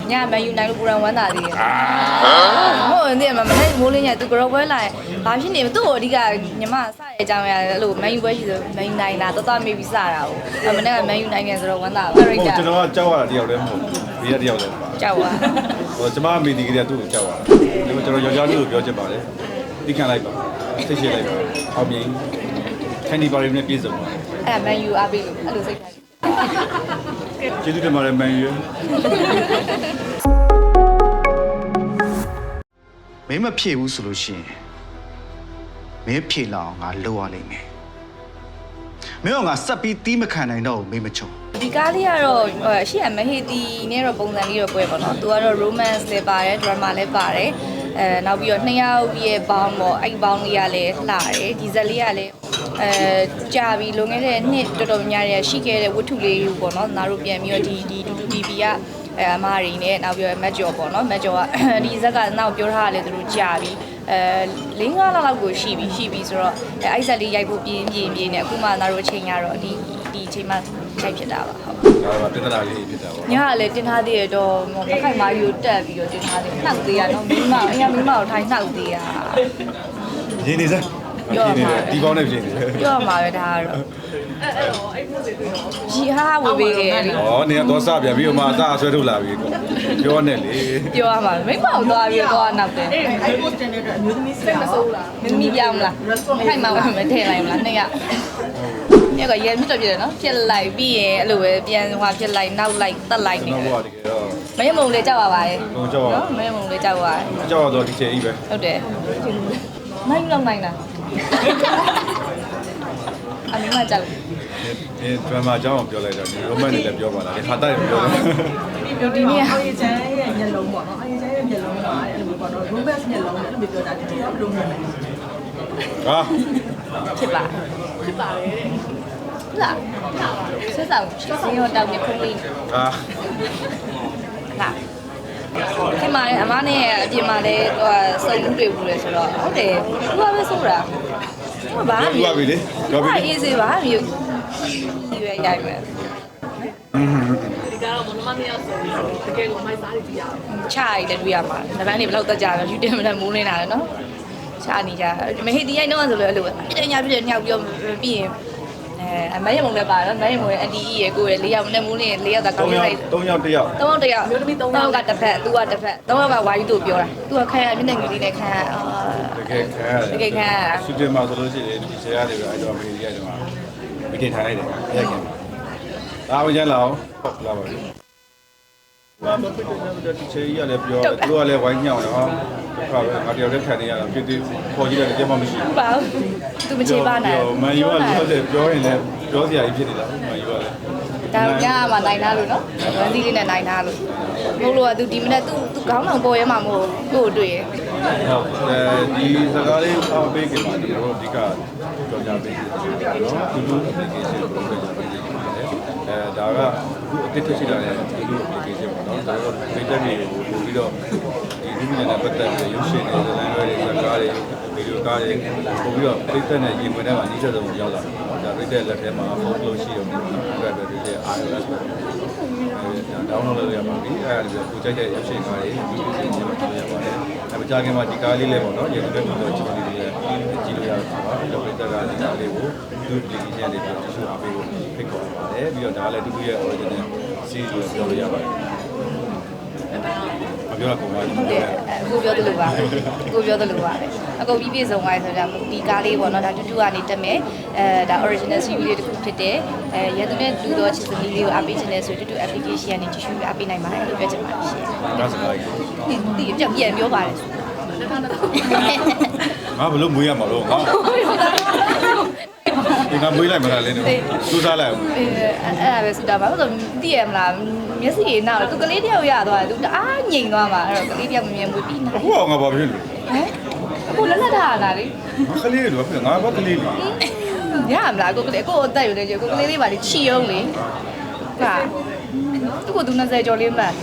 nhà mà yêu này lúc buồn quá là gì hồi thì mà thấy mua lên nhà tôi có với lại làm cái này tôi đi cả nhưng mà sai chẳng là lúc mà yêu với gì rồi mà yêu này là tôi mới bị sai rồi mà mình là mà yêu này nghe rồi quá làကျွန်တော်ကကြောက်ရတာတယောက်တည်းမဟုတ်ဘူးဘေးကတယောက်တည်းပါ chào à ဟိုကျွန်မအမေဒီကလေးကသူ့ကိုကြောက်ရတာဒီမှာကျွန်တော်ယောက်ျားလေးကိုပြောချင်ပါတယ်သိခံလိုက်ပါသိရှိလိုက်ပါအောင်မြင်ခန်းဒီပါရီနဲ့ပြည့်စုံပါ à mà yêu à bị lúc sai ကျေးဇူးတင်ပါတယ်မန်ယူမင်းမဖြေဘူးဆိုလို့ရှိရင်မင်းဖြေလာအောင်ငါလုပ်ရလိမ့်မယ်မင်းကငါစက်ပြီးတီးမခံနိုင်တော့မင်းမချုံ ဒီကားလေးကတော့ရှေ့ကမဟေတီနဲ့တော့ပုံစံလေးတော့ပွဲပေါ့နော်သူကတော့ romance လည်းပါတယ် drama လည်းပါတယ်နောက်ပြီးတော့နှစ်ယောက်ရဲ့ဘောင်းပေါ့အဲ့ဘောင်းလေးကလည်းလှတယ်ဒီဇက်လေးကလည်းကြာပြီလွန်ခဲ့တဲ့နှစ်တော်တော်များများရှိခဲ့တဲ့ဝတ္ထုလေးကိုပေါ့နော်ငါတို့ပြန်ပြီးတော့ဒီတူတူ TV ကအမရီနဲ့နောက်ပြီးတော့မက်ကျော်ပေါ့နော်မက်ကျော်ကဒီဇက်ကနောက်ပြောထားတာလေသူတို့ကြာပြီ၄-၅ လလောက်ကိုရှိပြီဆိုတော့အဲ့ဇက်လေးရိုက်ဖို့ပြင်းနဲ့အခုမှငါတို့အချိန်ရတော့ဒီအချိန်မှရိုက်ဖြစ်တာပါဟုတ် ဒါကတင်တရာလေးဖြစ်တာပေါ့ ညကလည်းတင်ထားသေးရတော့မခိုင်မာယူတက်ပြီးတော့တင်ထားသေးနှောက်သေးရတော့မိမအရင်မိမကိုထိုင်နှောက်သေးရ ရင်းနေစမ်းဒီပေါင်းနဲ့ဖြစ်နေတယ် ပြောမှာပဲဒါကတော့ရီဟာဝေပေးခဲ့လေ ဩနေတော့စပြန်ပြီးတော့မှအစားဆွဲထုတ်လာပြီပြောနေလေ ပြောရမှာမိမကိုသွားပြီးတော့နောက်တယ် အဲ့ post တင်တဲ့အတွက်အမျိုးသမီးစိတ်မဆိုးလား မင်းမီပြောင်းလားခိုင်မာဝင်မထည့်လိုက်မလားနှစ်ယောက်ညကရဲမြတ်တော့ပြတယ်နော်ဖြစ်လိုက်ပြီးရင်အဲ့လိုပဲပြန်ဟွာဖြစ်လိုက်နောက်လိုက်တက်လိုက်နေ တော့ တယ် ဘောတကယ်တော့ မယမုံလေးကြောက်ပါပါရဲ့ ဘုံကြောက် နော်မယမုံလေးကြောက်ပါ ကြောက်တော့ဒီချေကြီးပဲ ဟုတ်တယ်နိုင်လောက်နိုင်လားအမေမကြောက် ဒီဒရမာအကြောင်းကိုပြောလိုက်တော့ဒီရိုမန်နဲ့လည်းပြောပါလားဒီခါတိုက်ကိုပြောတယ် ဒီနေ့ အော်ရချမ်းရဲ့မျက်လုံးပေါ့နော်အော်ရချမ်းရဲ့မျက်လုံးကအဲ့လိုပေါ့နော် romance မျက်လုံးနဲ့အဲ့လိုပြောတာဒီတော့ဘယ်လိုမြင်လဲ ဟာ ဖြစ်ပါဖြစ်ပါလေဟုတ်လားဆက်ဆောင်ဖြစ်စင်းရောတောက်နေခုလေး ဟာ လားဒီမှာလည်းအမနဲ့အပြင်မှာလည်းသူကစုံမှုတွေ့ဘူးလေဆိုတော့ဟုတ်တယ်သူကပဲဆိုတာဘာမှ ပြောပြီလေပြောပြီလေ အေးစေပါမျိုးဒီပဲရိုက်မယ် ဒီကတော့မနမနှစ်ယောက်ဆိုပြီးတကယ်ကိုမိုက်စားနေကြရအောင် ချရိုက်တယ်တွေ့ရမှာဒါပန်းနေဘယ်လောက်တက်ကြလဲယူတင်မနဲ့မိုးနေတာလေနော်ချနေကြမဟေ့ဒီရိုက်တော့ဆိုလို့အဲ့လိုပဲပြည့်ညပြည့်ညောက်ပြောပြီးရင်အမေရမုံလည်းပါတော့မရမုံရဲ့အန်တီကြီးရဲ့ကိုယ်ရဲ့၄ယောက်နဲ့မိုးလေး၄ယောက်သာကောင်းလိုက် 3ယောက်1ယောက် ၃ယောက်တစ်ယောက်မျိုးသမီး၃ယောက်ကတစ်ဖက်သူကတစ်ဖက်၃ယောက်ကဝါယူတို့ပြောတာသူကခံရမျက်နှာငယ်လေးနဲ့ခံရ တကယ်ခံရတယ် တကယ်ခံရ ရှူတင်မှာဆိုလို့ရှိရင်ဒီဆရာတွေပဲအဲ့တော့မေဒီကကျွန်တော်မတင်ထားလိုက်တယ်ရိုက်ခင်ဒါဝင်ကြလာအောင်ဟုတ်လာပါပြီဘာမဖြစ်တဲ့ဒီချေကြီးကလည်းပြောသူကလည်းဝိုင်းညောင်းတယ်ဟာဟုတ်ပါပဲငါတယောက်တည်းခံနေရတာဖြစ်သေးခေါ်ကြည့်တယ်တရားမှမရှိဘူး ပါသူမချေပါနဲ့ မန်ယူကလည်းပြောရင်လည်းပြောစရာကြီးဖြစ်နေတာမန်ယူကလည်း ဒါညမှာနိုင်သားလို့နော်ဝန်းသီးလေးနဲ့နိုင်သားလို့မဟုတ်လို့ကသူဒီမနေ့သူခေါင်းဆောင်ပေါ်ရဲမှာမဟုတ်ကို့တွေ့ရ ဟုတ်ဒီစကားလေးအောက်ပေးကြပါဒီတော့အဓိကကြော်ကြပေးတယ်နော်ဒီလို application ကိုပြောကြပေးတယ်ဒါကအခုအသစ်ထွက်ရှိလာတဲ့ဒီလို application ပေါ့နော်ဒါတော့ data တွေကိုပို့ပြီးတော့ဒီလူမျိုးနဲ့ပတ်သက်ပြီးရုပ်ရှင်တွေဇာတ်လမ်းတွေစကားတွေဗီဒီယိုကားတွေပို့ပြီးတော့ data နဲ့ရင်ဝင်တဲ့မှာအနည်းဆုံးရောက်လာတယ်ဒါ data လက်ထဲမှာ phone လို့ရှိရုံနဲ့ Android ပဲဖြစ်တဲ့ iOS ပဲdownload လုပ်ရပါပြီအဲ့ဒါကိုကြိုက်တဲ့ရုပ်ရှင်ကားတွေဒီလိုချင်းချင်းပြောရပါတယ်အဲ့မကြခင်မှာဒီကားလေးလေးပေါ့နော်ရေတူတဲ့တူတော့ချင်းလေးတွေကြည့်လို့ရတာပါလောပိတ္တကဒီကားလေးကိုသူ့ application လေးပြောဆိုအားပေးဖို့ဖိတ်ခေါ်ပါတယ်ပြီးတော့ဒါကလည်းတူရဲ့ original series ကိုပြောလို့ရပါတယ်မပြောတော့ပုံမှန် ဟုတ်တယ်အခုပြောသလိုပါအခုပြောသလိုပါပဲအကုန်ပြီးပြည့်စုံသွားပြီဆိုတော့ဒီကားလေးပေါ့နော်ဒါတူတူကနေတက်မယ်ဒါ original series လေးတစ်ခုဖြစ်တယ်ရသူနဲ့တူတော့ချစ်စမီလေးကိုအားပေးခြင်းနဲ့ဆိုတူတူ application ကနေကြည့်ရှုအားပေးနိုင်ပါတယ်လို့ပြောချင်ပါတယ်ရှင် ဒါစကားကြီး ဒီပြန်ပြောပါတယ် ငါဘလို့မွေးရမှာလို့ငါဒီကမွေးလိုက်မလားလင်းတို့စူးစားလိုက်အောင် အဲ့ဒါပဲစူတာပါဆိုတော့သိရမလားမျက်စိရနောက်သူကလေးတယောက်ရသွားတယ်သူတအားငြိမ်သွားမှာအဲ့တော့ကလေးတယောက်မမြင်ဘူးပြီးနေ အခုအောင်ငါဘာဖြစ်လို့ ဟမ်အခုလက်လက်ထားတာလေ ငါကလေးတွေတော့ငါဘာကလေးလေး ရမလားကိုကလေးကိုအသက်ယူနေကြကိုကလေးလေးပါလေချီအောင်လေဟာသူကသူ20ကျော်လေးမှတ်